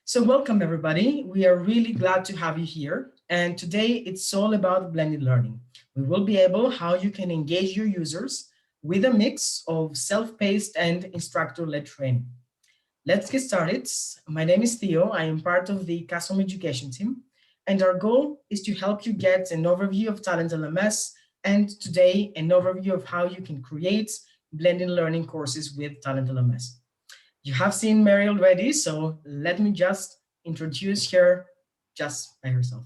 So welcome everybody. We are really glad to have you here. And today it's all about blended learning. We will be able how you can engage your users with a mix of self-paced and instructor-led training. Let's get started. My name is Theo. I am part of the customer education team. And our goal is to help you get an overview of TalentLMS and today an overview of how you can create blended learning courses with TalentLMS. You have seen Mary already, so let me just introduce her just by herself.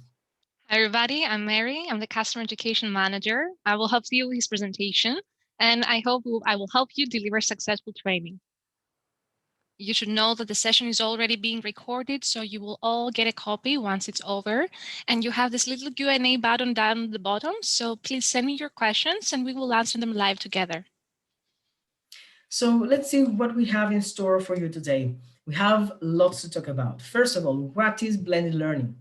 Hi, everybody. I'm Mary. I'm the Customer Education Manager. I will help you with his presentation, and I hope I will help you deliver successful training. You should know that the session is already being recorded, so you will all get a copy once it's over. And you have this little Q&A button down at the bottom, so please send me your questions and we will answer them live together. So let's see what we have in store for you today. We have lots to talk about. First of all, what is blended learning?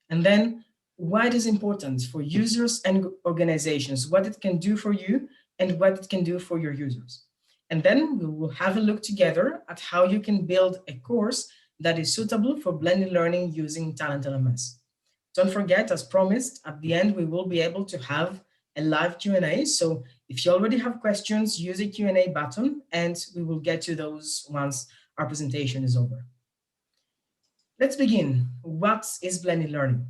And then why it is important for users and organizations, what it can do for you and what it can do for your users. And then we will have a look together at how you can build a course that is suitable for blended learning using TalentLMS. Don't forget, as promised, at the end, we will be able to have a live Q&A. So if you already have questions, use the Q&A button and we will get to those once our presentation is over. Let's begin. What is blended learning?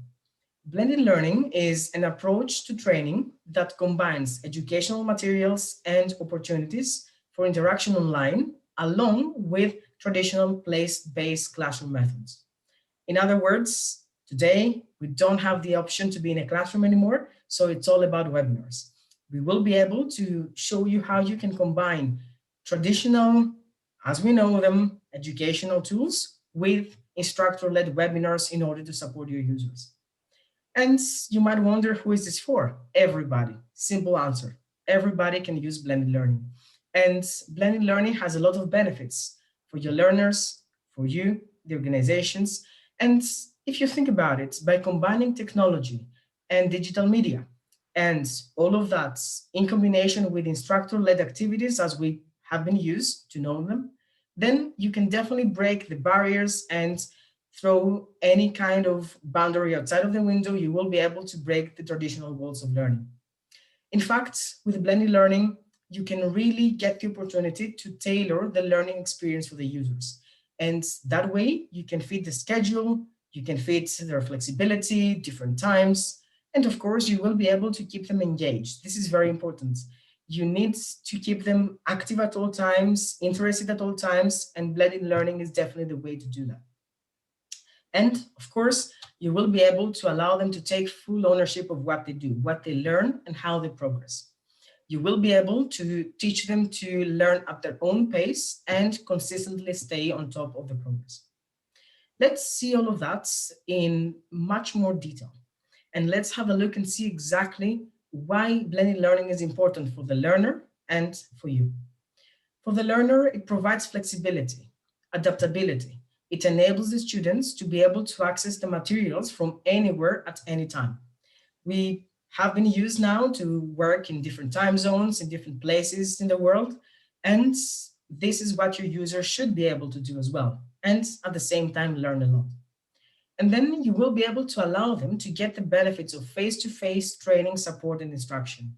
Blended learning is an approach to training that combines educational materials and opportunities for interaction online, along with traditional place-based classroom methods. In other words, today, we don't have the option to be in a classroom anymore, so it's all about webinars. We will be able to show you how you can combine traditional, as we know them, educational tools with instructor-led webinars in order to support your users. And you might wonder, who is this for? Everybody. Simple answer. Everybody can use blended learning. And blended learning has a lot of benefits for your learners, for you, the organizations. And if you think about it, by combining technology and digital media and all of that in combination with instructor-led activities as we have been used to know them, then you can definitely break the barriers and throw any kind of boundary outside of the window. You will be able to break the traditional walls of learning. In fact, with blended learning, you can really get the opportunity to tailor the learning experience for the users. And that way you can fit the schedule, you can fit their flexibility, different times, and of course you will be able to keep them engaged. This is very important. You need to keep them active at all times, interested at all times, and blended learning is definitely the way to do that. And of course, you will be able to allow them to take full ownership of what they do, what they learn, and how they progress. You will be able to teach them to learn at their own pace and consistently stay on top of the progress. Let's see all of that in much more detail. And let's have a look and see exactly why blended learning is important for the learner and for you. For the learner, it provides flexibility, adaptability. It enables the students to be able to access the materials from anywhere at any time. We have been used now to work in different time zones, in different places in the world, and this is what your users should be able to do as well, and at the same time learn a lot. And then you will be able to allow them to get the benefits of face-to-face training, support, and instruction.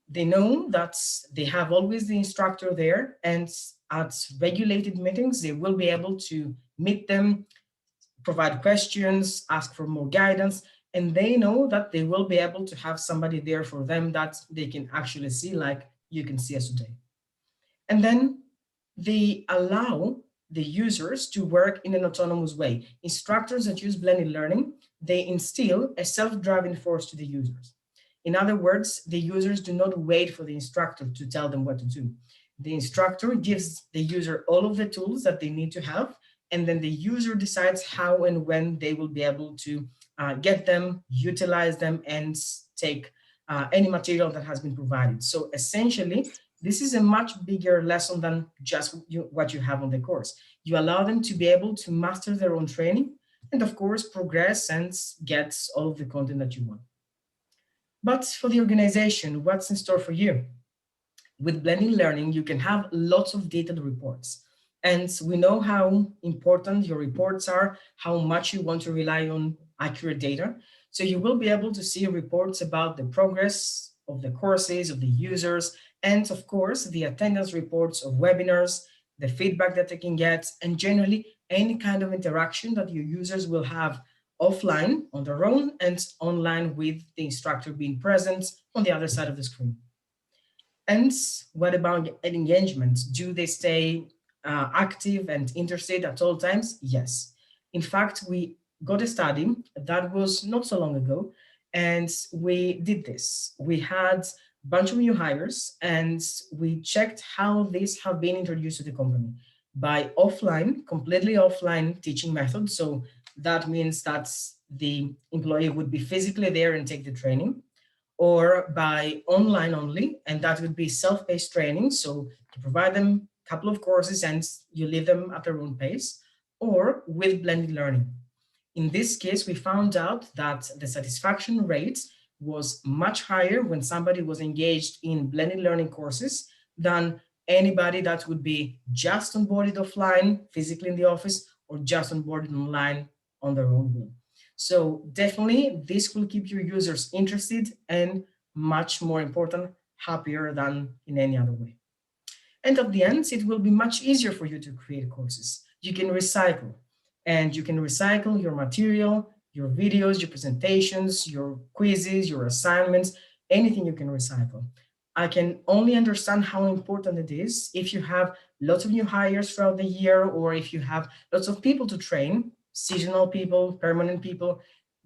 They know that they have always the instructor there, and at regulated meetings, they will be able to meet them, provide questions, ask for more guidance, and they know that they will be able to have somebody there for them that they can actually see, like you can see us today. And then they allow the users to work in an autonomous way. Instructors that use blended learning, they instill a self-driving force to the users. In other words, the users do not wait for the instructor to tell them what to do. The instructor gives the user all of the tools that they need to have, and then the user decides how and when they will be able to get them, utilize them, and take any material that has been provided. So essentially, this is a much bigger lesson than just what you have on the course. You allow them to be able to master their own training and, of course, progress and get all of the content that you want. But for the organization, what's in store for you? With blended learning, you can have lots of detailed reports. And we know how important your reports are, how much you want to rely on accurate data. So you will be able to see reports about the progress of the courses, of the users, and of course, the attendance reports of webinars, the feedback that they can get, and generally any kind of interaction that your users will have offline on their own and online with the instructor being present on the other side of the screen. And what about engagement? Do they stay active and interested at all times? Yes. In fact, we got a study that was not so long ago, and we did this. We had a bunch of new hires, and we checked how these have been introduced to the company by offline, completely offline teaching methods. So that means that the employee would be physically there and take the training, or by online only, and that would be self-paced training. So you provide them a couple of courses and you leave them at their own pace, or with blended learning. In this case, we found out that the satisfaction rate was much higher when somebody was engaged in blended learning courses than anybody that would be just onboarded offline, physically in the office, or just onboarded online on their own will. So definitely this will keep your users interested and, much more important, happier than in any other way. And at the end, it will be much easier for you to create courses. You can recycle, and you can recycle your material, your videos, your presentations, your quizzes, your assignments, anything you can recycle. I can only understand how important it is if you have lots of new hires throughout the year, or if you have lots of people to train, seasonal people, permanent people.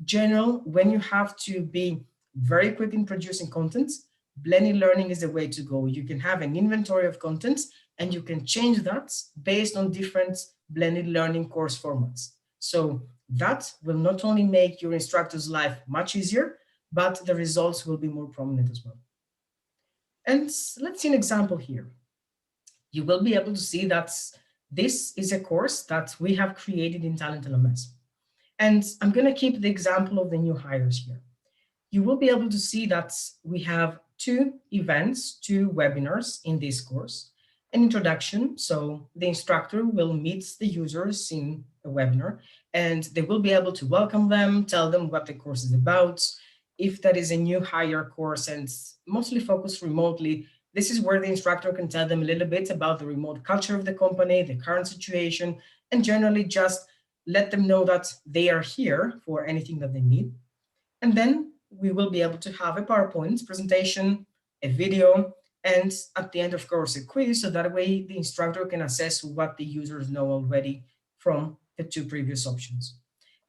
General, when you have to be very quick in producing content, blended learning is the way to go. You can have an inventory of content and you can change that based on different blended learning course formats. So that will not only make your instructor's life much easier, but the results will be more prominent as well. And let's see an example here. You will be able to see that this is a course that we have created in TalentLMS. And I'm going to keep the example of the new hires here. You will be able to see that we have two events, two webinars in this course. An introduction, so the instructor will meet the users in a webinar, and they will be able to welcome them, tell them what the course is about. If that is a new hire course and mostly focused remotely, this is where the instructor can tell them a little bit about the remote culture of the company, the current situation, and generally just let them know that they are here for anything that they need. And then we will be able to have a PowerPoint presentation, a video, and at the end, of course, a quiz, so that way the instructor can assess what the users know already from the two previous options.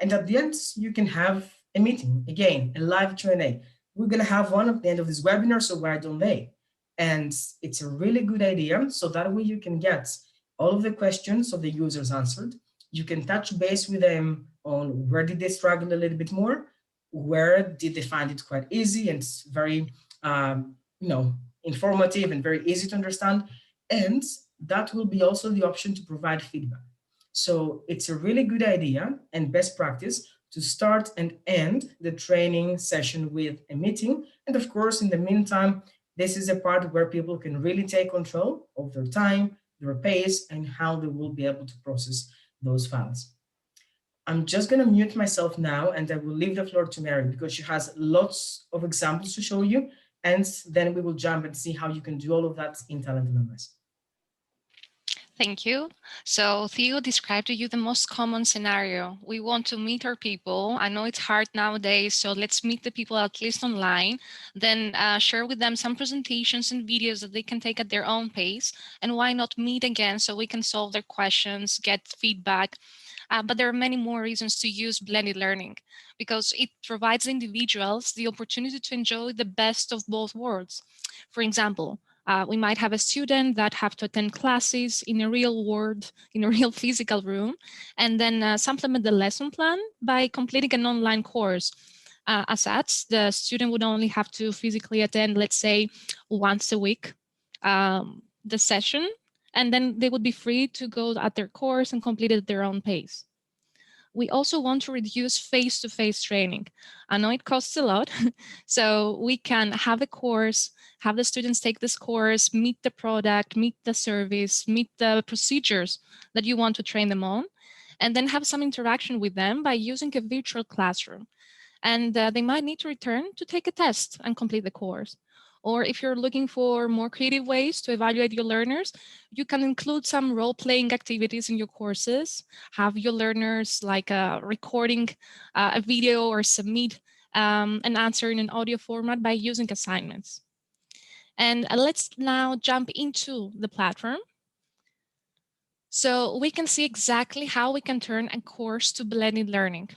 And at the end, you can have a meeting, again, a live Q&A. We're going to have one at the end of this webinar, so why don't they? And it's a really good idea, so that way you can get all of the questions of the users answered. You can touch base with them on where did they struggle a little bit more, where did they find it quite easy and very informative and very easy to understand. And that will be also the option to provide feedback. So it's a really good idea and best practice to start and end the training session with a meeting. And of course, in the meantime, this is a part where people can really take control of their time, their pace, and how they will be able to process those files. I'm just going to mute myself now, and I will leave the floor to Mary because she has lots of examples to show you, and then we will jump and see how you can do all of that in TalentLMS. Thank you. So Theo described to you the most common scenario. We want to meet our people. I know it's hard nowadays, so let's meet the people at least online, then share with them some presentations and videos that they can take at their own pace. And why not meet again so we can solve their questions, get feedback. But there are many more reasons to use blended learning because it provides individuals the opportunity to enjoy the best of both worlds. For example, we might have a student that have to attend classes in a real world, in a real physical room, and then supplement the lesson plan by completing an online course. As such, the student would only have to physically attend, let's say, once a week, the session, and then they would be free to go at their course and complete it at their own pace. We also want to reduce face-to-face training. I know it costs a lot, so we can have a course, have the students take this course, meet the product, meet the service, meet the procedures that you want to train them on, and then have some interaction with them by using a virtual classroom. And they might need to return to take a test and complete the course. Or if you're looking for more creative ways to evaluate your learners, you can include some role-playing activities in your courses, have your learners like recording a video or submit an answer in an audio format by using assignments. And let's now jump into the platform. So we can see exactly how we can turn a course to blended learning.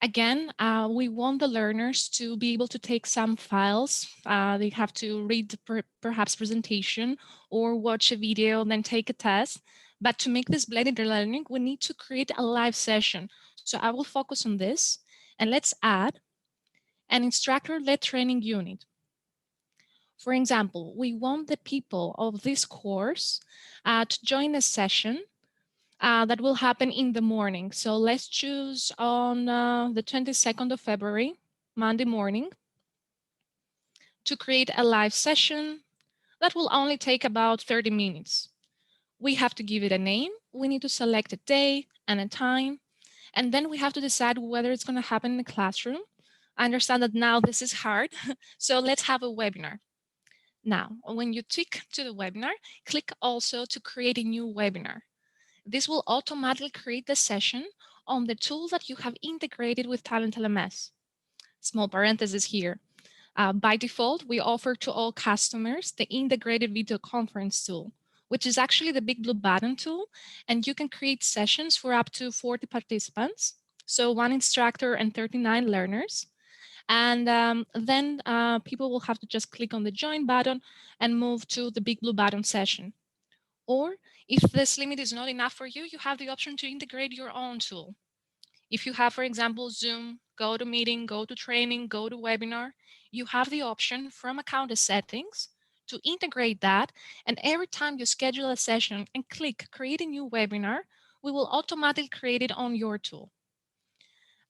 Again, we want the learners to be able to take some files. They have to read perhaps presentation or watch a video, then take a test. But to make this blended learning, we need to create a live session. So I will focus on this. And let's add an instructor-led training unit. For example, we want the people of this course to join a session that will happen in the morning. So let's choose on the 22nd of February, Monday morning, to create a live session that will only take about 30 minutes. We have to give it a name. We need to select a day and a time. And then we have to decide whether it's going to happen in the classroom. I understand that now this is hard. So let's have a webinar. Now, when you tick to the webinar, click also to create a new webinar. This will automatically create the session on the tool that you have integrated with TalentLMS. Small parenthesis here. By default, we offer to all customers the integrated video conference tool, which is actually the big blue button tool, and you can create sessions for up to 40 participants, so one instructor and 39 learners. And then people will have to just click on the join button and move to the big blue button session. Or if this limit is not enough for you, you have the option to integrate your own tool. If you have, for example, Zoom, GoToMeeting, GoToTraining, GoToWebinar, you have the option from account settings to integrate that. And every time you schedule a session and click create a new webinar, we will automatically create it on your tool.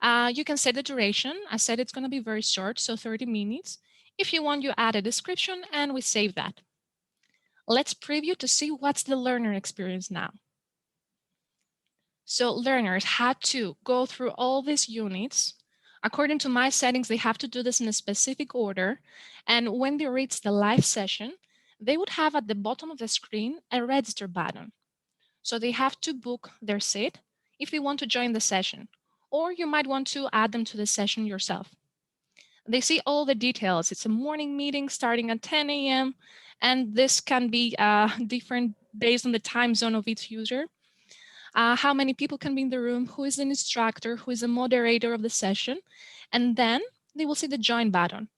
You can set the duration. I said it's going to be very short, so 30 minutes. If you want, you add a description and we save that. Let's preview to see what's the learner experience now. So learners had to go through all these units. According to my settings, they have to do this in a specific order. And when they reach the live session, they would have at the bottom of the screen a register button. So they have to book their seat if they want to join the session, or you might want to add them to the session yourself. They see all the details. It's a morning meeting starting at 10 a.m. And this can be different based on the time zone of each user. How many people can be in the room, who is an instructor, who is a moderator of the session, and then they will see the join button.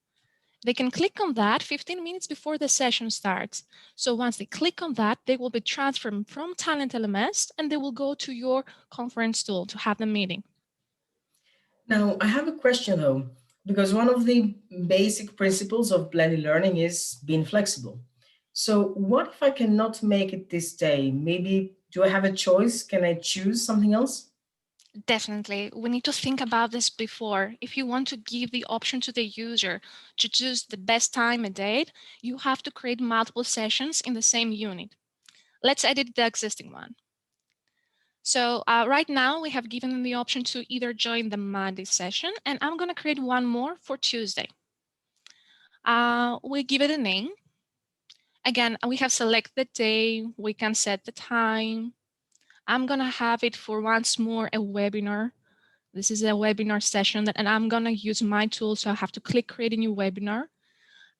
They can click on that 15 minutes before the session starts. So once they click on that, they will be transferred from TalentLMS and they will go to your conference tool to have the meeting. Now, I have a question though, because one of the basic principles of blended learning is being flexible. So what if I cannot make it this day? Maybe, do I have a choice? Can I choose something else? Definitely. We need to think about this before. If you want to give the option to the user to choose the best time and date, you have to create multiple sessions in the same unit. Let's edit the existing one. So right now we have given them the option to either join the Monday session, and I'm going to create one more for Tuesday. We give it a name. Again, we have selected the day, we can set the time. I'm going to have it for once more a webinar. This is a webinar session and I'm going to use my tool. So I have to click create a new webinar.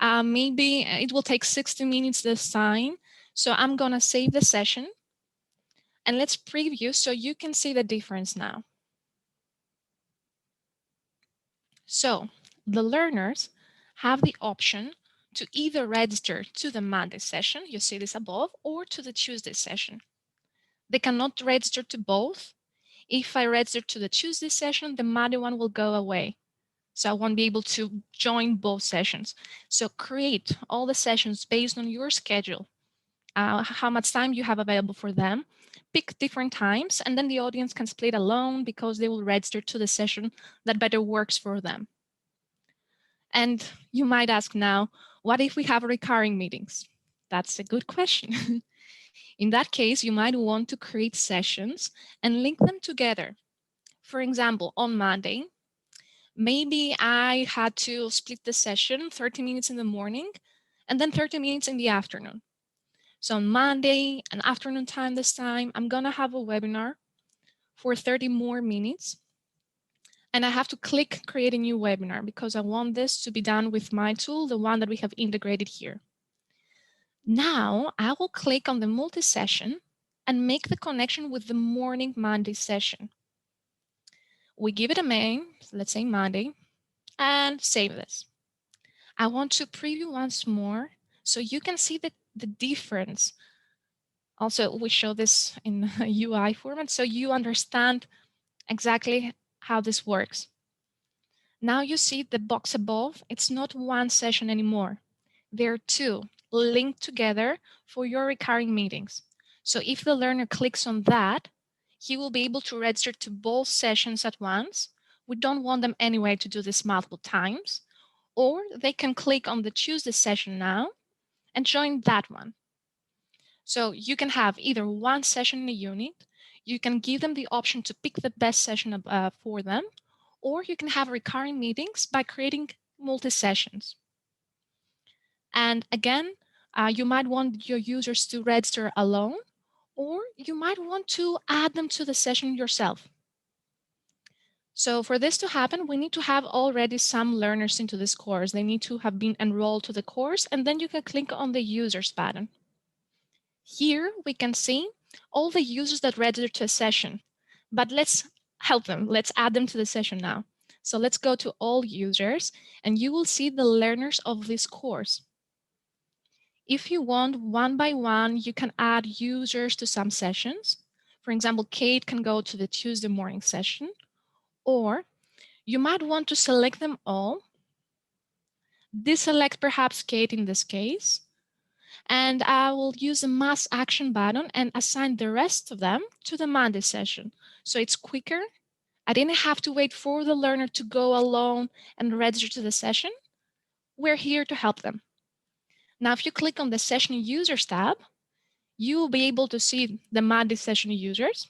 Maybe it will take 60 minutes this time. So I'm going to save the session and let's preview so you can see the difference now. So the learners have the option to either register to the Monday session, you see this above, or to the Tuesday session. They cannot register to both. If I register to the Tuesday session, the Monday one will go away. So I won't be able to join both sessions. So create all the sessions based on your schedule, how much time you have available for them. pick different times, and then the audience can split alone because they will register to the session that better works for them. And you might ask now, what if we have recurring meetings? That's a good question. In that case, you might want to create sessions and link them together. For example, on Monday, maybe I had to split the session 30 minutes in the morning and then 30 minutes in the afternoon. So on Monday, an afternoon time this time, I'm gonna have a webinar for 30 more minutes. And I have to click create a new webinar because I want this to be done with my tool, the one that we have integrated here. Now I will click on the multi-session and make the connection with the morning Monday session. We give it a name, let's say Monday, and save this. I want to preview once more so you can see the difference. Also, we show this in a UI format so you understand exactly how this works. Now you see the box above, it's not one session anymore. There are two linked together for your recurring meetings. So if the learner clicks on that, he will be able to register to both sessions at once. We don't want them anyway to do this multiple times. Or they can click on the choose the session now and join that one. So you can have either one session in a unit, you can give them the option to pick the best session for them, or you can have recurring meetings by creating multi-sessions. And again, you might want your users to register alone, or you might want to add them to the session yourself. So for this to happen, we need to have already some learners into this course. They need to have been enrolled to the course, and then you can click on the users button. Here we can see all the users that registered to a session, but let's help them. Let's add them to the session now. So let's go to all users and you will see the learners of this course. If you want one by one, you can add users to some sessions. For example, Kate can go to the Tuesday morning session, or you might want to select them all, deselect perhaps Kate in this case, and I will use the mass action button and assign the rest of them to the Monday session. So it's quicker. I didn't have to wait for the learner to go alone and register to the session. We're here to help them. Now, if you click on the session users tab, you will be able to see the Monday session users.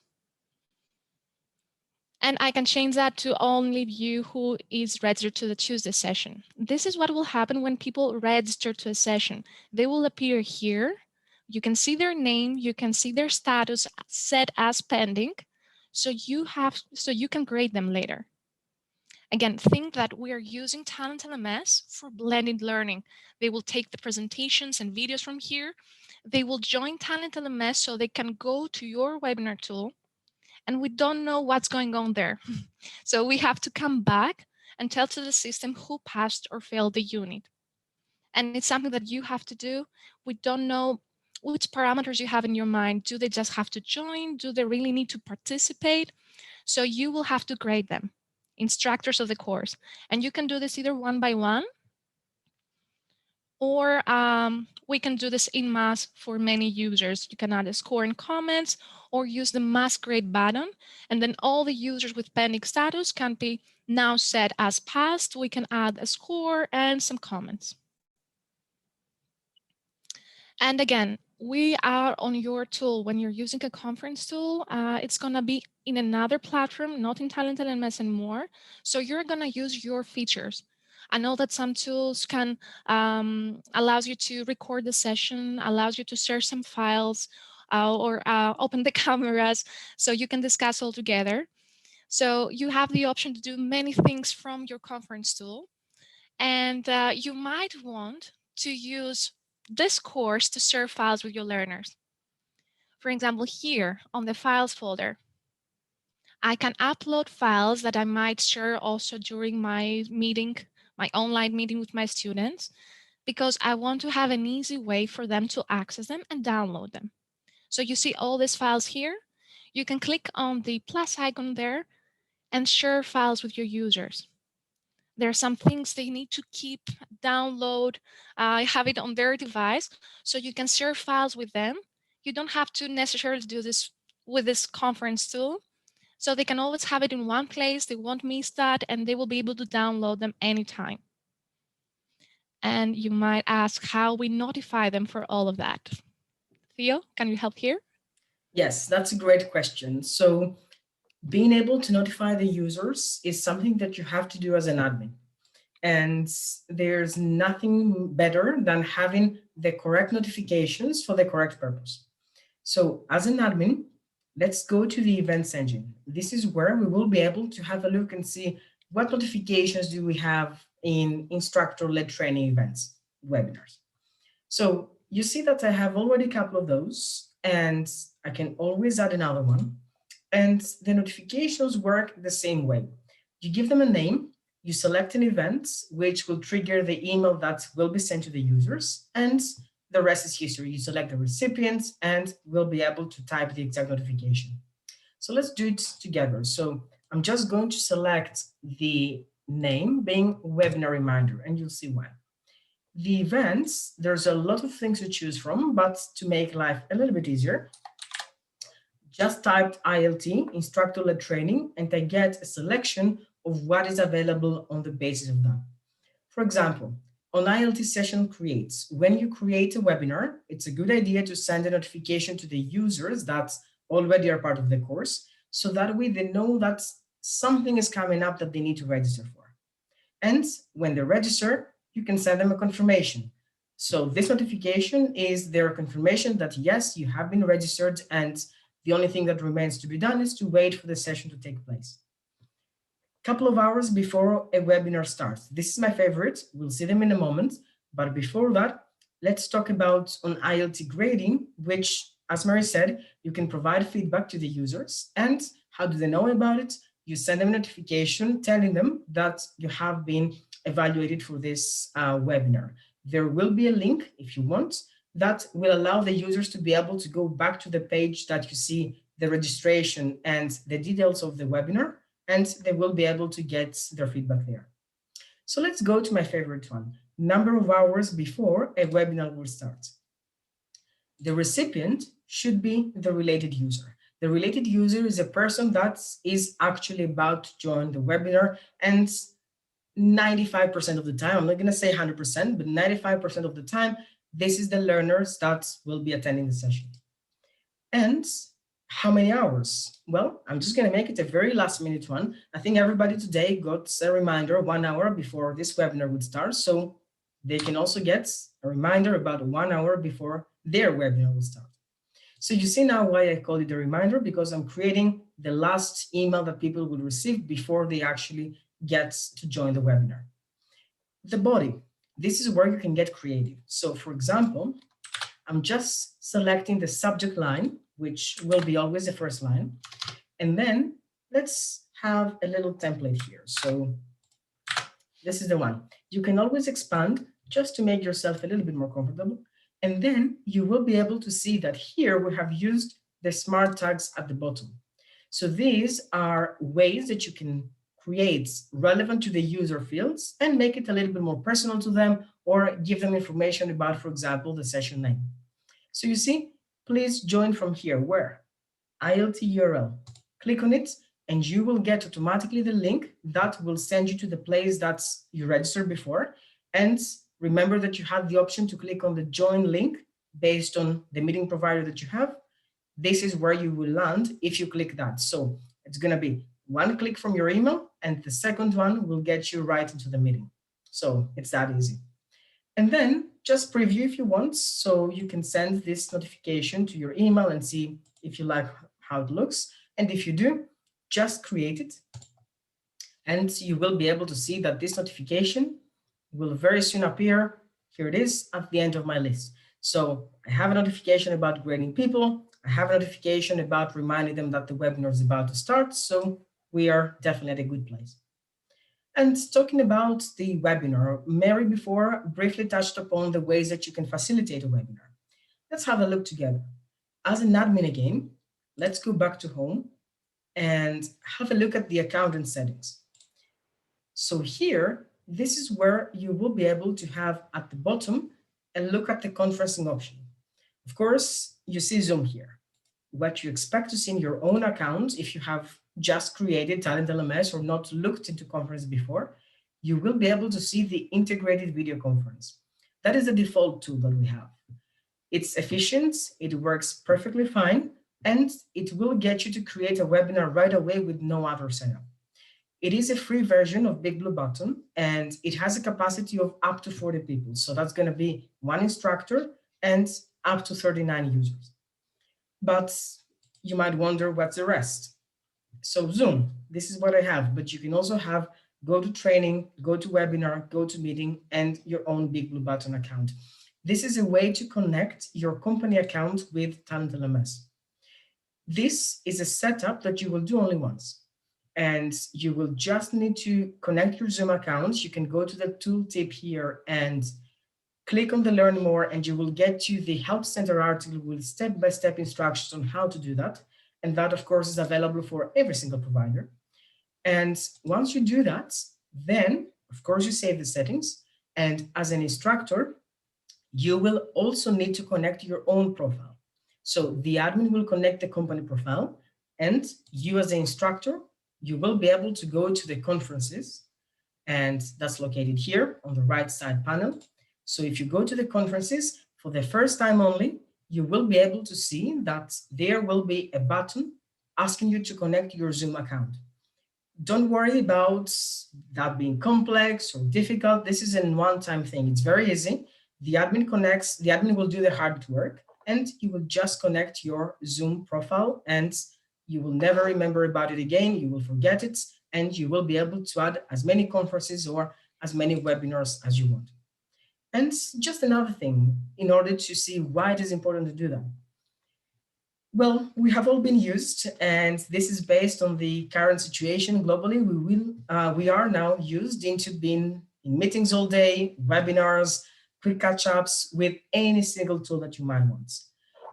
And I can change that to only view who is registered to the Tuesday session. This is what will happen when people register to a session. They will appear here. You can see their name, you can see their status set as pending. So you can grade them later. Again, think that we are using TalentLMS for blended learning. They will take the presentations and videos from here. They will join TalentLMS so they can go to your webinar tool, and we don't know what's going on there. So we have to come back and tell to the system who passed or failed the unit. And it's something that you have to do. We don't know which parameters you have in your mind. Do they just have to join? Do they really need to participate? So you will have to grade them, instructors of the course. And you can do this either one by one, or we can do this in mass for many users. You can add a score and comments or use the mass grade button. And then all the users with pending status can be now set as passed. We can add a score and some comments. And again, we are on your tool. When you're using a conference tool, it's going to be in another platform, not in TalentLMS anymore. So you're going to use your features. I know that some tools can allows you to record the session, allows you to share some files or open the cameras so you can discuss all together. So you have the option to do many things from your conference tool. And you might want to use this course to share files with your learners. For example, here on the files folder, I can upload files that I might share also during my meeting, my online meeting with my students, because I want to have an easy way for them to access them and download them. So you see all these files here. You can click on the plus icon there and share files with your users. There are some things they need to keep, download, have it on their device, so you can share files with them. You don't have to necessarily do this with this conference tool. So they can always have it in one place, they won't miss that, and they will be able to download them anytime. And you might ask how we notify them for all of that. Theo, can you help here? Yes, that's a great question. So being able to notify the users is something that you have to do as an admin. And there's nothing better than having the correct notifications for the correct purpose. So as an admin, let's go to the events engine. This is where we will be able to have a look and see what notifications do we have in instructor-led training events, webinars. So you see that I have already a couple of those, and I can always add another one. And the notifications work the same way. You give them a name, you select an event, which will trigger the email that will be sent to the users, and the rest is history. You select the recipient and we'll be able to type the exact notification. So let's do it together. So I'm just going to select the name being webinar reminder, and you'll see why. The events, there's a lot of things to choose from, but to make life a little bit easier, just typed ILT, instructor-led training, and I get a selection of what is available on the basis of that. For example, on ILT session creates, when you create a webinar, it's a good idea to send a notification to the users that already are part of the course, so that way they know that something is coming up that they need to register for. And when they register, you can send them a confirmation. So this notification is their confirmation that yes, you have been registered, and the only thing that remains to be done is to wait for the session to take place. A couple of hours before a webinar starts. This is my favorite. We'll see them in a moment. But before that, let's talk about on Ielts Grading, which, as Mary said, you can provide feedback to the users. And how do they know about it? You send them a notification telling them that you have been evaluated for this webinar. There will be a link, if you want, that will allow the users to be able to go back to the page that you see the registration and the details of the webinar, and they will be able to get their feedback there. So let's go to my favorite one, number of hours before a webinar will start. The recipient should be the related user. The related user is a person that is actually about to join the webinar, and 95% of the time, I'm not going to say 100%, but 95% of the time, this is the learners that will be attending the session. And how many hours? Well, I'm just going to make it a very last minute one. I think everybody today got a reminder 1 hour before this webinar would start. So they can also get a reminder about 1 hour before their webinar will start. So you see now why I call it a reminder, because I'm creating the last email that people will receive before they actually get to join the webinar. The body, this is where you can get creative. So for example, I'm just selecting the subject line, which will be always the first line. And then let's have a little template here. So this is the one. You can always expand just to make yourself a little bit more comfortable. And then you will be able to see that here we have used the smart tags at the bottom. So these are ways that you can create relevant to the user fields and make it a little bit more personal to them, or give them information about, for example, the session name. So you see, please join from here. Where? ILT URL. Click on it, and you will get automatically the link that will send you to the place that you registered before. And remember that you have the option to click on the join link based on the meeting provider that you have. This is where you will land if you click that. So it's going to be one click from your email, and the second one will get you right into the meeting. So it's that easy. And then just preview if you want, so you can send this notification to your email and see if you like how it looks. And if you do, just create it. And you will be able to see that this notification will very soon appear. Here it is at the end of my list. So I have a notification about grading people. I have a notification about reminding them that the webinar is about to start. So we are definitely at a good place. And talking about the webinar, Mary before briefly touched upon the ways that you can facilitate a webinar. Let's have a look together. As an admin again, let's go back to home and have a look at the account and settings. So here, this is where you will be able to have at the bottom a look at the conferencing option. Of course, you see Zoom here. what you expect to see in your own account if you have just created Talent LMS or not looked into conference before, you will be able to see the integrated video conference. That is the default tool that we have. It's efficient, it works perfectly fine, and it will get you to create a webinar right away with no other setup. It is a free version of Big Blue Button, and it has a capacity of up to 40 people. So that's going to be one instructor and up to 39 users. But you might wonder what's the rest. So Zoom, this is what I have, but you can also have go to training, go to webinar, go to meeting, and your own Big Blue Button account. This is a way to connect your company account with Talent LMS. This is a setup that you will do only once. And you will just need to connect your Zoom accounts. You can go to the tooltip here and click on the learn more, and you will get to the help center article with step-by-step instructions on how to do that. And that, of course, is available for every single provider. And once you do that, then, of course, you save the settings. And as an instructor, you will also need to connect your own profile. So the admin will connect the company profile, and you as the instructor, you will be able to go to the conferences, and that's located here on the right side panel. So if you go to the conferences for the first time only, you will be able to see that there will be a button asking you to connect your Zoom account. Don't worry about that being complex or difficult. This is a one-time thing. It's very easy. The admin will do the hard work, and you will just connect your Zoom profile, and you will never remember about it again. You will forget it, and you will be able to add as many conferences or as many webinars as you want. And just another thing, in order to see why it is important to do that. Well, we have all been used, and this is based on the current situation globally. We are now used into being in meetings all day, webinars, quick catch-ups with any single tool that you might want.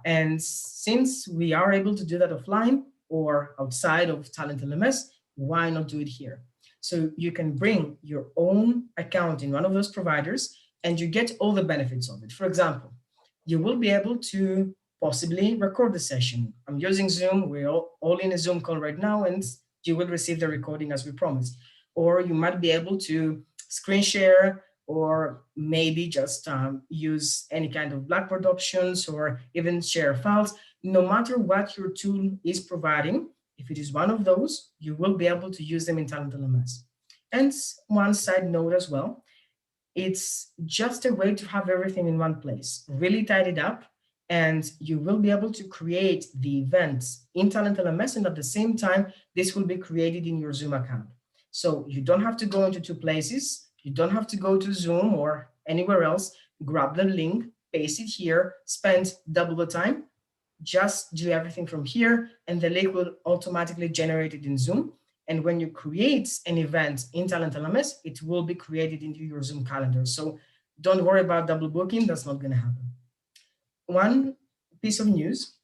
And since we are able to do that offline or outside of Talent LMS, why not do it here? So you can bring your own account in one of those providers, and you get all the benefits of it. For example, you will be able to possibly record the session. I'm using Zoom. We're all in a Zoom call right now, and you will receive the recording as we promised. Or you might be able to screen share, or maybe just use any kind of Blackboard options, or even share files. No matter what your tool is providing, if it is one of those, you will be able to use them in Talent LMS. And one side note as well, it's just a way to have everything in one place, really tidied up, and you will be able to create the events in Talent LMS, and at the same time, this will be created in your Zoom account. So you don't have to go into two places. You don't have to go to Zoom or anywhere else, grab the link, paste it here, spend double the time, just do everything from here, and the link will automatically generate it in Zoom. And when you create an event in Talent LMS, it will be created into your Zoom calendar. So don't worry about double booking, that's not gonna happen. One piece of news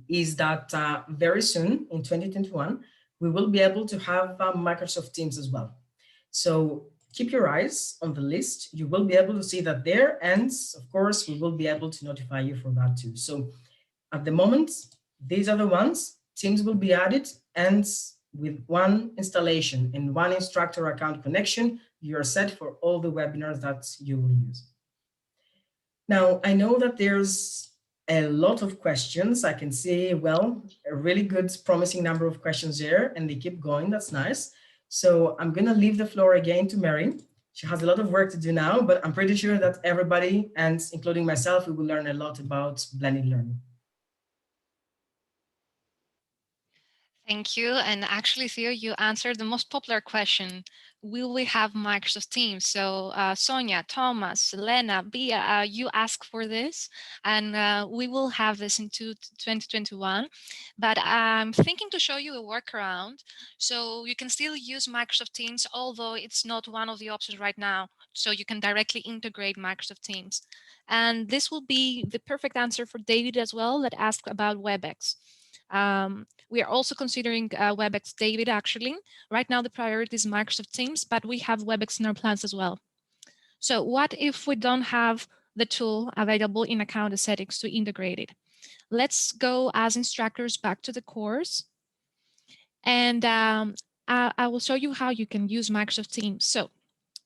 is that very soon in 2021, we will be able to have Microsoft Teams as well. So keep your eyes on the list. You will be able to see that there, and of course, we will be able to notify you for that too. So at the moment, these are the ones. Teams will be added, and with one installation and one instructor account connection, you are set for all the webinars that you will use. Now, I know that there's a lot of questions. I can see, well, a really good, promising number of questions there, and they keep going. That's nice. So I'm going to leave the floor again to Mary. She has a lot of work to do now, but I'm pretty sure that everybody, and including myself, we will learn a lot about blended learning. Thank you. And actually, Theo, you answered the most popular question. Will we have Microsoft Teams? So Sonia, Thomas, Selena, Bia, you asked for this, and we will have this in 2021. But I'm thinking to show you a workaround. So you can still use Microsoft Teams, although it's not one of the options right now. So you can directly integrate Microsoft Teams. And this will be the perfect answer for David as well, that asked about WebEx. We are also considering WebEx, David, actually. Right now, the priority is Microsoft Teams, but we have WebEx in our plans as well. So what if we don't have the tool available in account settings to integrate it? Let's go as instructors back to the course. And I will show you how you can use Microsoft Teams. So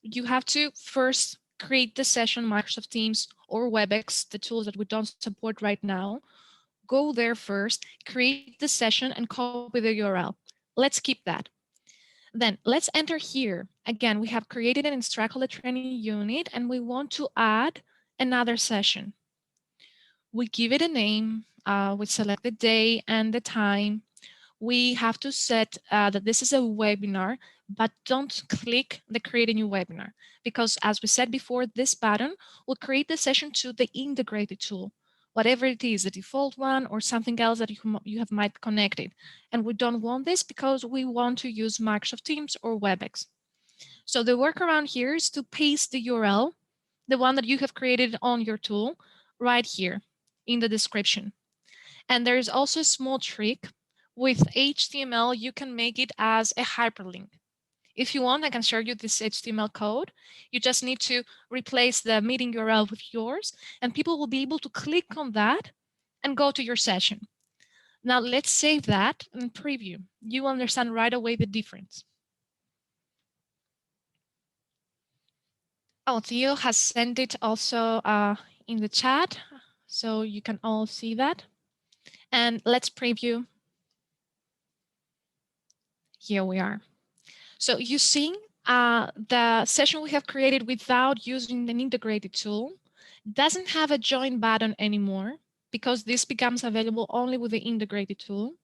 you have to first create the session, Microsoft Teams or WebEx, the tools that we don't support right now. Go there first, create the session and copy the URL. Let's keep that. Then let's enter here. Again, we have created an Instructor-Led training unit and we want to add another session. We give it a name, we select the day and the time. We have to set that this is a webinar, but don't click the create a new webinar because as we said before, this button will create the session to the integrated tool, whatever it is, the default one or something else that you have might connected. And we don't want this because we want to use Microsoft Teams or WebEx. So the workaround here is to paste the URL, the one that you have created on your tool, right here in the description. And there is also a small trick. With HTML, you can make it as a hyperlink. If you want, I can share you this HTML code. You just need to replace the meeting URL with yours, and people will be able to click on that and go to your session. Now let's save that and preview. You understand right away the difference. Oh, Theo has sent it also in the chat, so you can all see that. And let's preview. Here we are. So you see the session we have created without using an integrated tool doesn't have a join button anymore because this becomes available only with the integrated tool,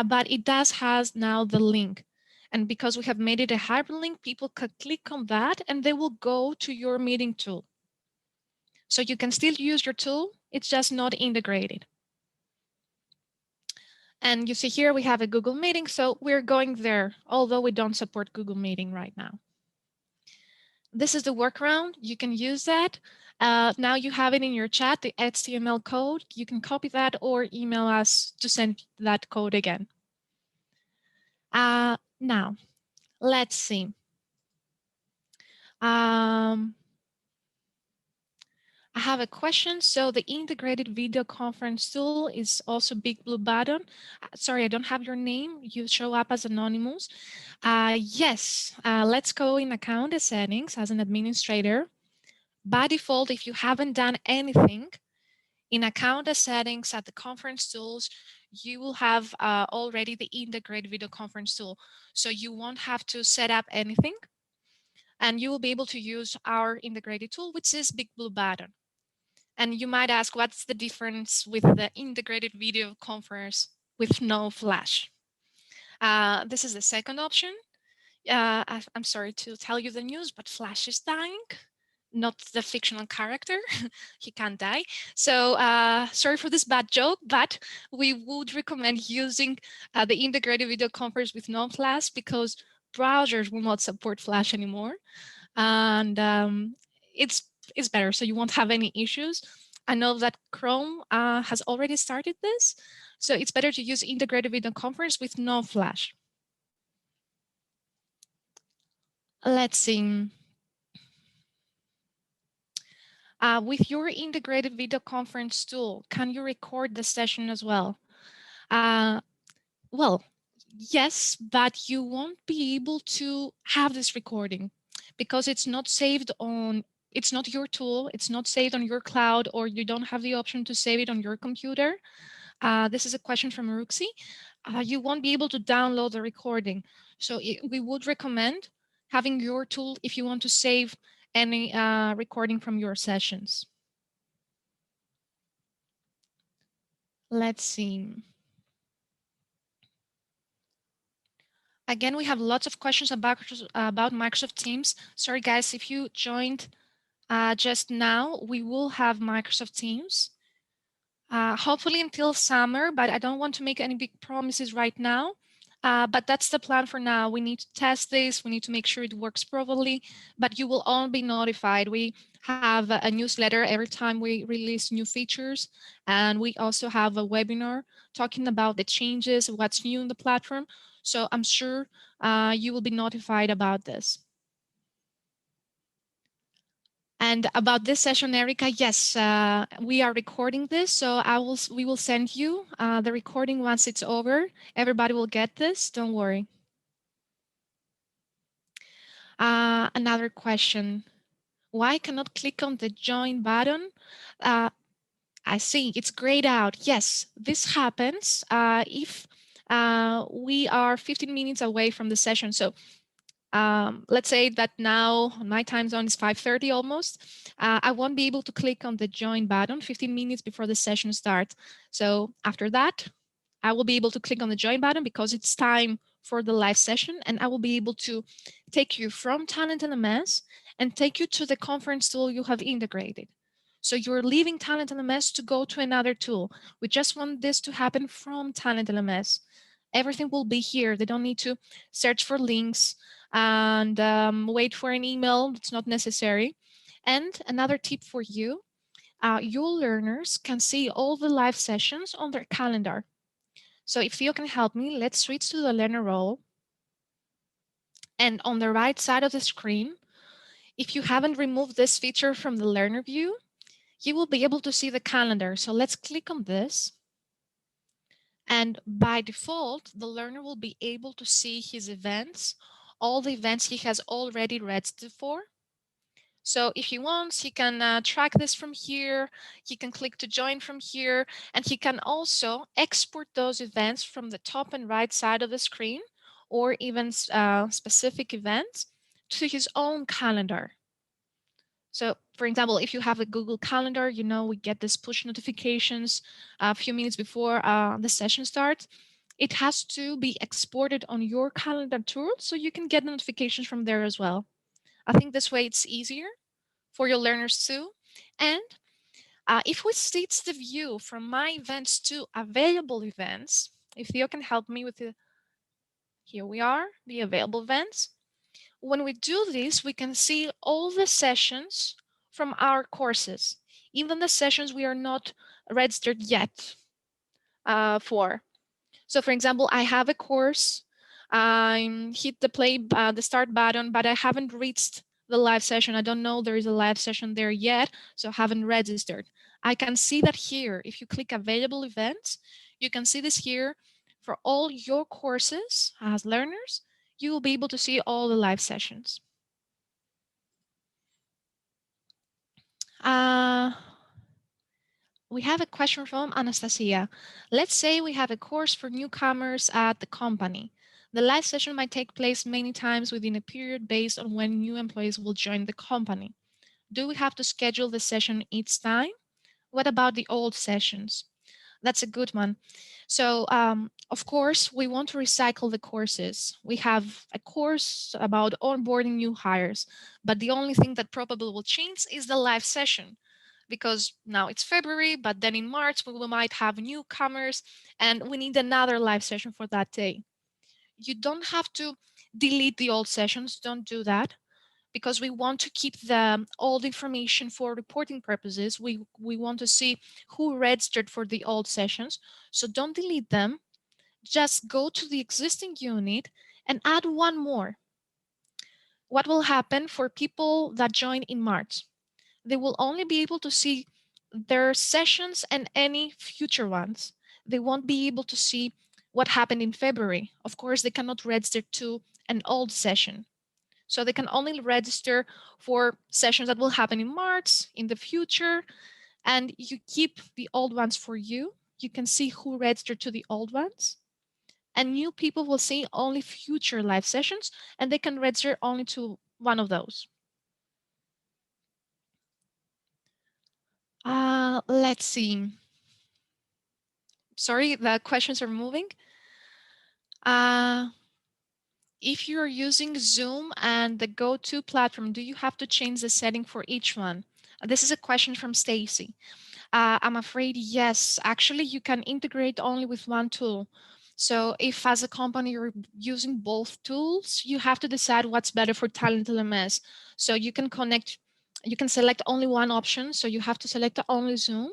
but it does has now the link. And because we have made it a hyperlink, people could click on that and they will go to your meeting tool. So you can still use your tool, it's just not integrated. And you see here we have a Google Meeting, so we're going there, although we don't support Google Meeting right now. This is the workaround. You can use that. Now you have it in your chat, the HTML code. You can copy that or email us to send that code again. Now, let's see. I have a question. So the integrated video conference tool is also big blue button. Sorry, I don't have your name. You show up as anonymous. Yes, let's go in account settings as an administrator. By default, if you haven't done anything, in account settings at the conference tools, you will have already the integrated video conference tool. So you won't have to set up anything and you will be able to use our integrated tool, which is big blue button. And you might ask, what's the difference with the integrated video conference with no flash? This is the second option. I'm sorry to tell you the news, but Flash is dying, not the fictional character. He can't die. So sorry for this bad joke, but we would recommend using the integrated video conference with no Flash because browsers will not support Flash anymore. And it's better, so you won't have any issues. I know that Chrome has already started this, so it's better to use integrated video conference with no Flash. Let's see. With your integrated video conference tool, can you record the session as well? Well, yes, but you won't be able to have this recording because it's not saved on, it's not your tool, it's not saved on your cloud, or you don't have the option to save it on your computer. This is a question from Ruxi. You won't be able to download the recording. So we would recommend having your tool if you want to save any recording from your sessions. Let's see. Again, we have lots of questions about Microsoft Teams. Sorry, guys, if you joined just now, we will have Microsoft Teams. Hopefully until summer, but I don't want to make any big promises right now. But that's the plan for now. We need to test this. We need to make sure it works properly, but you will all be notified. We have a newsletter every time we release new features. And we also have a webinar talking about the changes, what's new in the platform. So I'm sure you will be notified about this. And about this session, Erica, yes, we are recording this, so we will send you the recording once it's over. Everybody will get this. Don't worry. Another question. Why cannot click on the join button? I see it's grayed out. Yes, this happens if we are 15 minutes away from the session. So let's say that now my time zone is 5:30 almost. I won't be able to click on the join button 15 minutes before the session starts. So after that, I will be able to click on the join button because it's time for the live session, and I will be able to take you from Talent LMS and take you to the conference tool you have integrated. So you're leaving Talent LMS to go to another tool. We just want this to happen from Talent LMS. Everything will be here. They don't need to search for links and wait for an email. It's not necessary. And another tip for you, your learners can see all the live sessions on their calendar. So if Theo can help me, let's switch to the learner role. And on the right side of the screen, if you haven't removed this feature from the learner view, you will be able to see the calendar. So let's click on this. And by default, the learner will be able to see his events, all the events he has already registered for. So if he wants, he can track this from here. He can click to join from here, and he can also export those events from the top and right side of the screen, or even specific events to his own calendar. So for example, if you have a Google Calendar, you know, we get this push notifications a few minutes before the session starts. It has to be exported on your calendar tool so you can get notifications from there as well. I think this way it's easier for your learners too. And if we switch the view from my events to available events, if Theo can help me with here we are, the available events. When we do this, we can see all the sessions from our courses, even the sessions we are not registered yet for. So for example, I have a course, I hit the start button, but I haven't reached the live session. I don't know there is a live session there yet, so I haven't registered. I can see that here. If you click available events, you can see this here for all your courses as learners. You will be able to see all the live sessions. Uh, we have a question from Anastasia. Let's say we have a course for newcomers at the company. The live session might take place many times within a period based on when new employees will join the company. Do we have to schedule the session each time? What about the old sessions? That's a good one. So, of course, we want to recycle the courses. We have a course about onboarding new hires, but the only thing that probably will change is the live session because now it's February, but then in March we might have newcomers and we need another live session for that day. You don't have to delete the old sessions, don't do that because we want to keep the old information for reporting purposes. We want to see who registered for the old sessions. So don't delete them. Just go to the existing unit and add one more. What will happen for people that join in March? They will only be able to see their sessions and any future ones. They won't be able to see what happened in February. Of course, they cannot register to an old session. So they can only register for sessions that will happen in March, in the future, and you keep the old ones for you. You can see who registered to the old ones. And new people will see only future live sessions, and they can register only to one of those. Let's see. Sorry, the questions are moving. Uh, if you're using Zoom and the go-to platform, do you have to change the setting for each one? This is a question from Stacy. I'm afraid yes. Actually, you can integrate only with one tool. So if as a company you're using both tools, you have to decide what's better for Talent LMS. So you can you can select only one option. So you have to select only Zoom.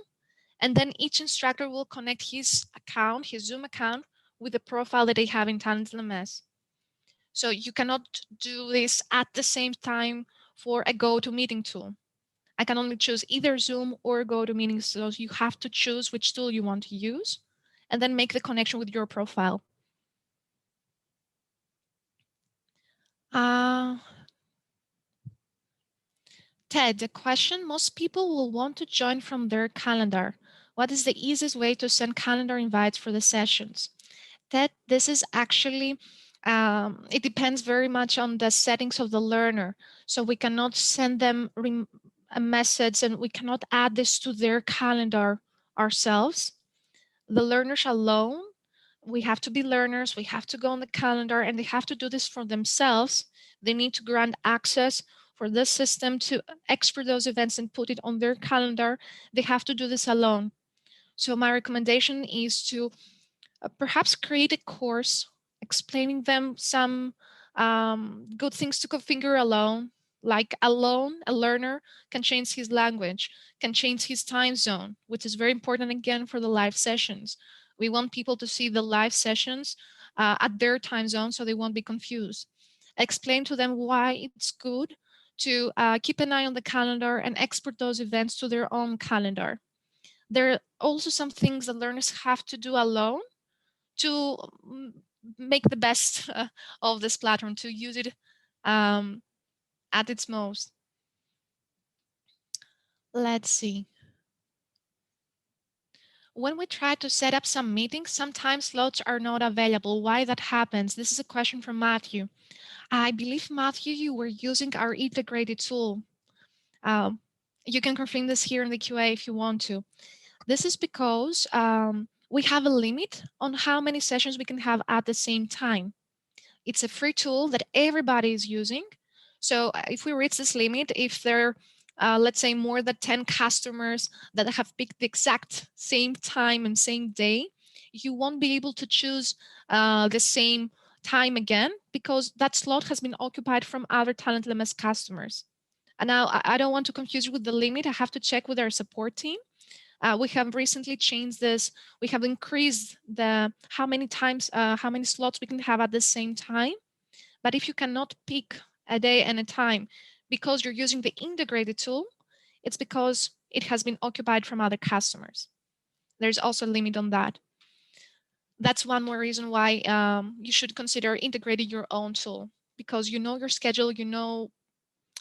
And then each instructor will connect his account, his Zoom account, with the profile that they have in Talent LMS. So you cannot do this at the same time for a GoToMeeting tool. I can only choose either Zoom or GoToMeeting, so you have to choose which tool you want to use and then make the connection with your profile. Uh, Ted, the question: most people will want to join from their calendar. What is the easiest way to send calendar invites for the sessions? Ted, this is actually, it depends very much on the settings of the learner. So we cannot send them a message and we cannot add this to their calendar ourselves. The learners alone, we have to be learners, we have to go on the calendar and they have to do this for themselves. They need to grant access for this system to export those events and put it on their calendar. They have to do this alone. So my recommendation is to perhaps create a course explaining them some good things to configure alone. Like alone, a learner can change his language, can change his time zone, which is very important again for the live sessions. We want people to see the live sessions at their time zone so they won't be confused. Explain to them why it's good to keep an eye on the calendar and export those events to their own calendar. There are also some things that learners have to do alone to make the best of this platform, to use it um, at its most. Let's see. When we try to set up some meetings, sometimes slots are not available. Why that happens? This is a question from Matthew. I believe, Matthew, you were using our integrated tool. Um, you can confirm this here in the QA if you want to. This is because we have a limit on how many sessions we can have at the same time. It's a free tool that everybody is using. So if we reach this limit, if there are, let's say, more than 10 customers that have picked the exact same time and same day, you won't be able to choose the same time again because that slot has been occupied from other TalentLMS customers. And now I don't want to confuse you with the limit. I have to check with our support team. We have recently changed this. We have increased the how many slots we can have at the same time. But if you cannot pick a day and a time because you're using the integrated tool, it's because it has been occupied from other customers. There's also a limit on that. That's one more reason why you should consider integrating your own tool, because you know your schedule, you know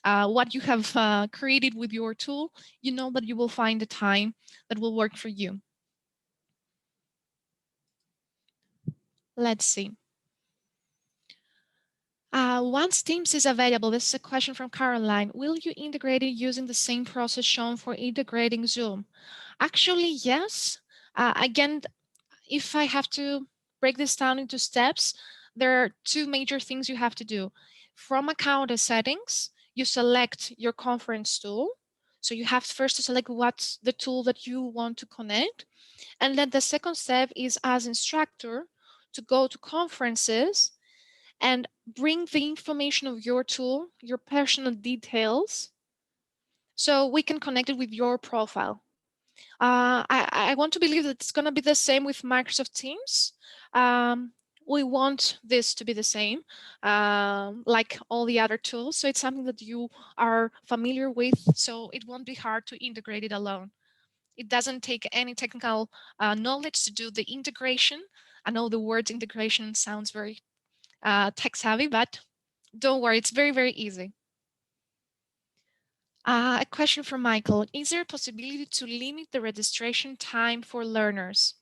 what you have created with your tool, you know that you will find a time that will work for you. Let's see. Once Teams is available, this is a question from Caroline. Will you integrate it using the same process shown for integrating Zoom? Actually, yes. Again, if I have to break this down into steps, there are two major things you have to do. From account settings, you select your conference tool. So you have first to select what's the tool that you want to connect. And then the second step is, as instructor, to go to conferences and bring the information of your tool, your personal details, so we can connect it with your profile. I want to believe that it's going to be the same with Microsoft Teams. Um, we want this to be the same, like all the other tools. So it's something that you are familiar with, so it won't be hard to integrate it alone. It doesn't take any technical knowledge to do the integration. I know the word integration sounds very tech savvy, but don't worry, it's very, very easy. A question from Michael. Is there a possibility to limit the registration time for learners?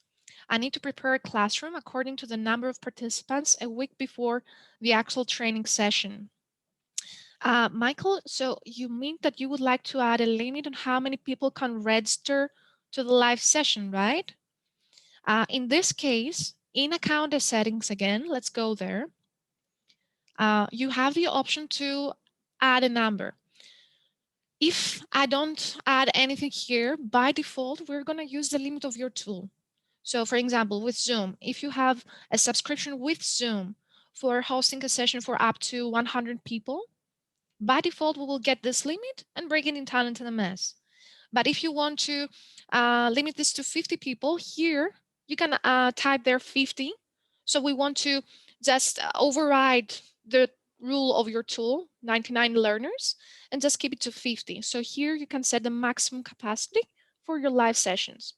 I need to prepare a classroom according to the number of participants a week before the actual training session. Michael, so you mean that you would like to add a limit on how many people can register to the live session, right? In this case, in account settings again, let's go there. You have the option to add a number. If I don't add anything here, by default, we're going to use the limit of your tool. So for example, with Zoom, if you have a subscription with Zoom for hosting a session for up to 100 people, by default, we will get this limit and bring it in TalentLMS. But if you want to limit this to 50 people, here you can type there 50. So we want to just override the rule of your tool, 99 learners and just keep it to 50. So here you can set the maximum capacity for your live sessions.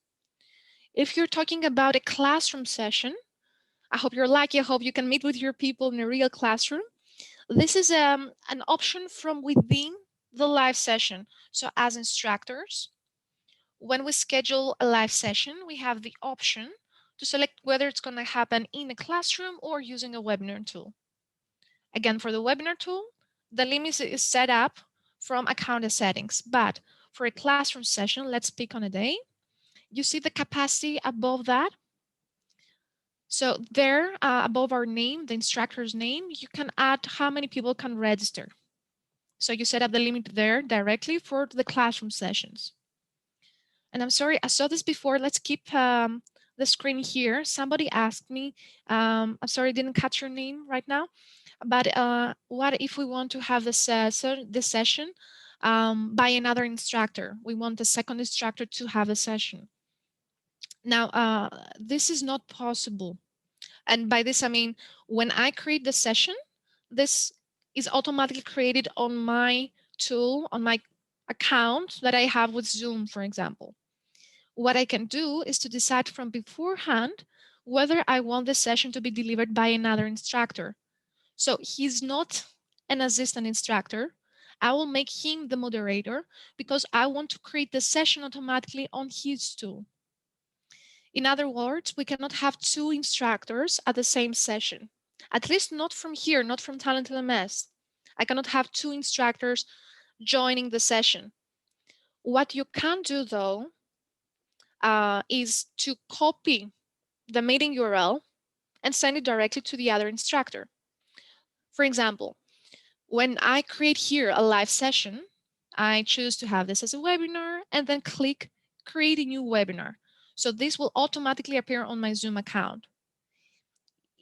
If you're talking about a classroom session, I hope you're lucky. I hope you can meet with your people in a real classroom. This is an option from within the live session. So as instructors, when we schedule a live session, we have the option to select whether it's going to happen in a classroom or using a webinar tool. Again, for the webinar tool, the limit is set up from account settings. But for a classroom session, let's pick on a day, you see the capacity above that. So there, above our name, the instructor's name, you can add how many people can register. So you set up the limit there directly for the classroom sessions. And I'm sorry, I saw this before. Let's keep the screen here. Somebody asked me, I'm sorry, I didn't catch your name right now, but what if we want to have this, this session by another instructor? We want the second instructor to have a session. Now, this is not possible. And by this, I mean, when I create the session, this is automatically created on my tool, on my account that I have with Zoom, for example. What I can do is to decide from beforehand whether I want the session to be delivered by another instructor. So he's not an assistant instructor. I will make him the moderator because I want to create the session automatically on his tool. In other words, we cannot have two instructors at the same session, at least not from here, not from TalentLMS. I cannot have two instructors joining the session. What you can do though is to copy the meeting URL and send it directly to the other instructor. For example, when I create here a live session, I choose to have this as a webinar and then click create a new webinar. So this will automatically appear on my Zoom account.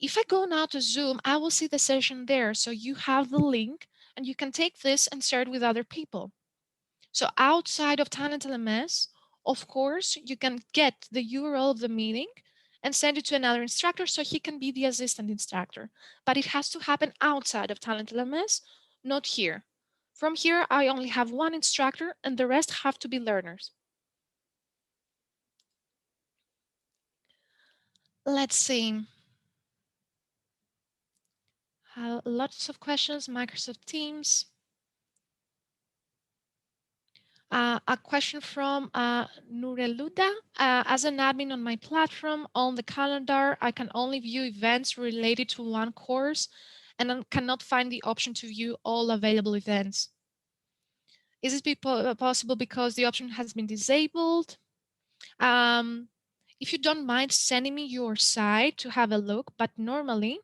If I go now to Zoom, I will see the session there. So you have the link and you can take this and share it with other people. So outside of TalentLMS, of course, you can get the URL of the meeting and send it to another instructor so he can be the assistant instructor. But it has to happen outside of TalentLMS, not here. From here, I only have one instructor and the rest have to be learners. Let's see. Lots of questions, Microsoft Teams. A question from Nureluda. As an admin on my platform, on the calendar, I can only view events related to one course and I cannot find the option to view all available events. Is this possible because the option has been disabled? If you don't mind sending me your site to have a look, but normally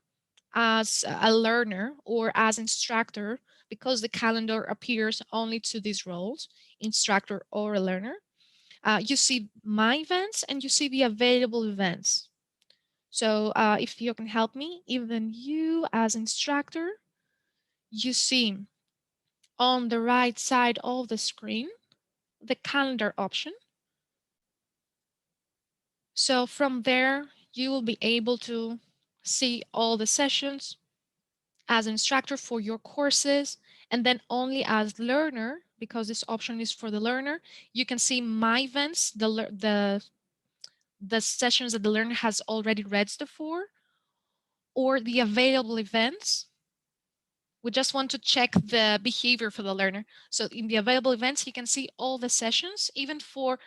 as a learner or as instructor, because the calendar appears only to these roles, instructor or a learner, you see my events and you see the available events. So if you can help me, even you as instructor, you see on the right side of the screen, the calendar option. So from there, you will be able to see all the sessions as instructor for your courses, and then only as learner, because this option is for the learner, you can see my events, the sessions that the learner has already registered for, or the available events. We just want to check the behavior for the learner. So in the available events, he can see all the sessions, even for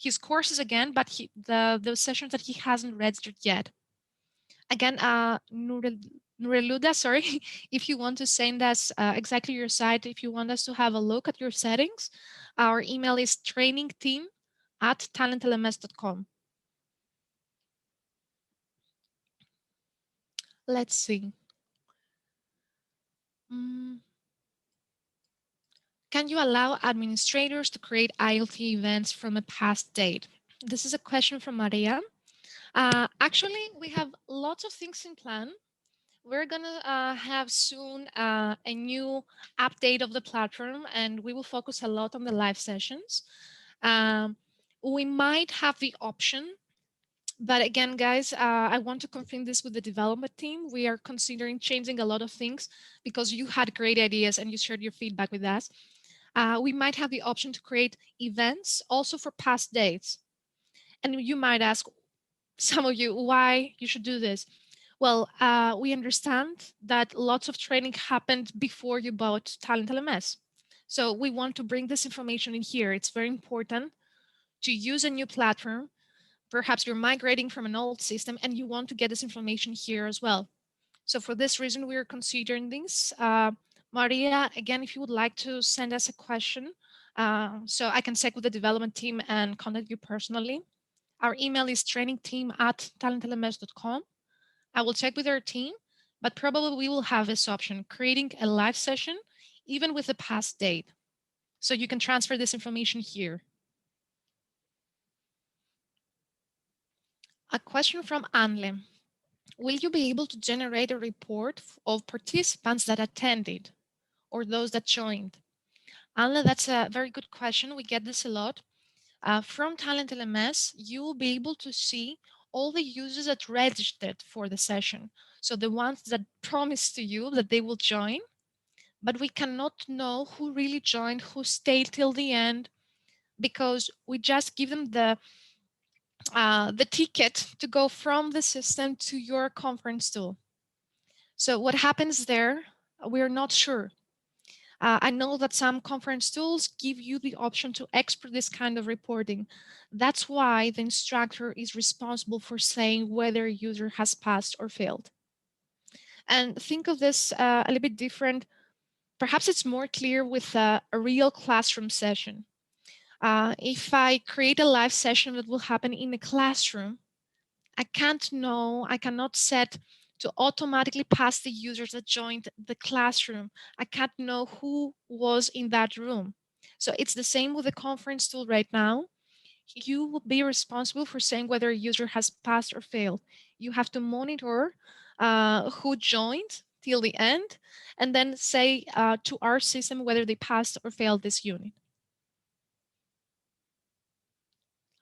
his courses again, but the sessions that he hasn't registered yet. Again, Nureluda, sorry, if you want to send us exactly your site, if you want us to have a look at your settings, our email is trainingteam@talentlms.com. Let's see. Can you allow administrators to create ILT events from a past date? This is a question from Maria. Actually, we have lots of things in plan. We're gonna have soon a new update of the platform, and we will focus a lot on the live sessions. We might have the option, But again, guys, I want to confirm this with the development team. We are considering changing a lot of things because you had great ideas and you shared your feedback with us. We might have the option to create events also for past dates. And you might ask, some of you, why you should do this. Well, we understand that lots of training happened before you bought TalentLMS. So we want to bring this information in here. It's very important to use a new platform. Perhaps you're migrating from an old system and you want to get this information here as well. So for this reason, we are considering this. Maria, again, if you would like to send us a question, so I can check with the development team and contact you personally. Our email is trainingteam@talentlms.com. I will check with our team, but probably we will have this option, creating a live session, even with a past date. So you can transfer this information here. A question from Anle. Will you be able to generate a report of participants that attended or those that joined? Anle, that's a very good question. We get this a lot. From TalentLMS, you will be able to see all the users that registered for the session. So the ones that promised to you that they will join, but we cannot know who really joined, who stayed till the end, because we just give them the ticket to go from the system to your conference tool. So what happens there, we're not sure. I know that some conference tools give you the option to export this kind of reporting. That's why the instructor is responsible for saying whether a user has passed or failed. And think of this a little bit different. Perhaps it's more clear with a real classroom session. If I create a live session that will happen in a classroom, I cannot set to automatically pass the users that joined the classroom. I can't know who was in that room. So it's the same with the conference tool right now. You will be responsible for saying whether a user has passed or failed. You have to monitor who joined till the end and then say to our system whether they passed or failed this unit.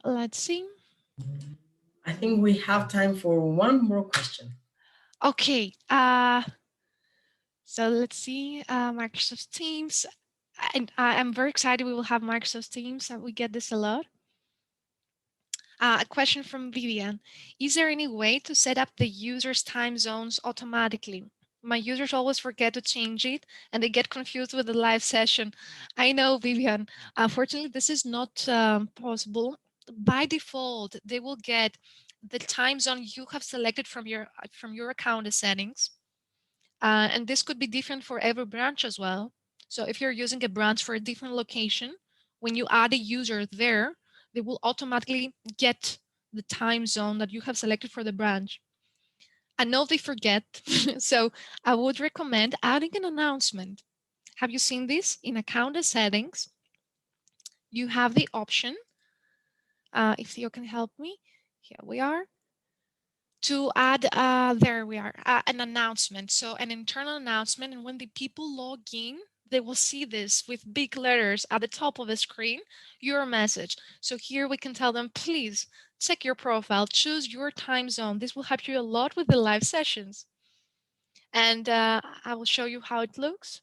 Let's see. I think we have time for one more question. Okay. So let's see, Microsoft Teams. And I'm very excited we will have Microsoft Teams. We get this a lot. A question from Vivian. Is there any way to set up the user's time zones automatically? My users always forget to change it and they get confused with the live session. I know, Vivian. Unfortunately, this is not possible. By default, they will get the time zone you have selected from your account settings. And this could be different for every branch as well. So if you're using a branch for a different location, when you add a user there, they will automatically get the time zone that you have selected for the branch. I know they forget, so I would recommend adding an announcement. Have you seen this? In account settings, you have the option, if Theo can help me, here we are, to add, there we are, an announcement. So an internal announcement, and when the people log in, they will see this with big letters at the top of the screen, your message. So here we can tell them, please check your profile, choose your time zone. This will help you a lot with the live sessions. And I will show you how it looks.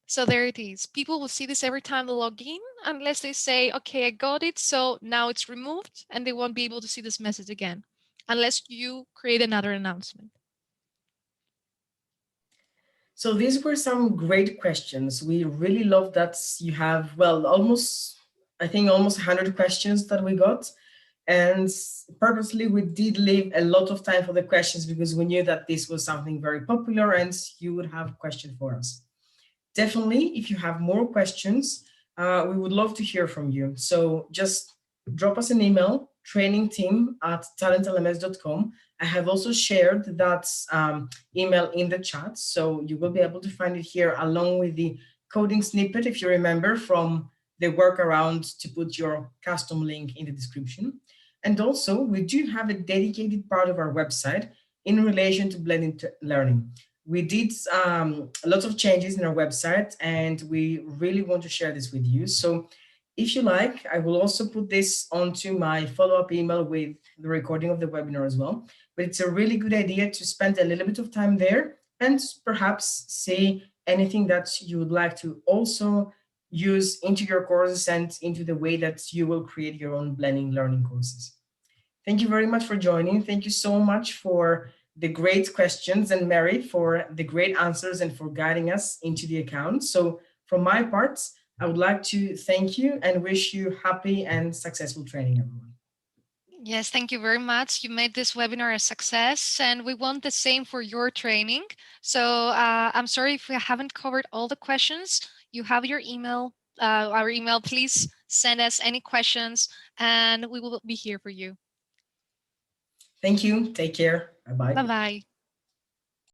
So there it is. People will see this every time they log in, unless they say, okay, I got it, so now it's removed, and they won't be able to see this message again, unless you create another announcement. So these were some great questions. We really love that you have, well, I think almost 100 questions that we got. And purposely, we did leave a lot of time for the questions because we knew that this was something very popular and you would have questions for us. Definitely, if you have more questions, we would love to hear from you. So just drop us an email, trainingteam@talentlms.com. I have also shared that email in the chat, so you will be able to find it here along with the coding snippet, if you remember, from the workaround to put your custom link in the description. And also, we do have a dedicated part of our website in relation to blended learning. We did lots of changes in our website, and we really want to share this with you. So If you like, I will also put this onto my follow-up email with the recording of the webinar as well. But it's a really good idea to spend a little bit of time there and perhaps see anything that you would like to also use into your courses and into the way that you will create your own blending learning courses. Thank you very much for joining. Thank you so much for the great questions, and Mary for the great answers and for guiding us into the account. So from my part, I would like to thank you and wish you happy and successful training, everyone. Yes, thank you very much. You made this webinar a success, and we want the same for your training. So I'm sorry if we haven't covered all the questions. You have your email, our email. Please send us any questions, and we will be here for you. Thank you. Take care. Bye-bye. Bye-bye.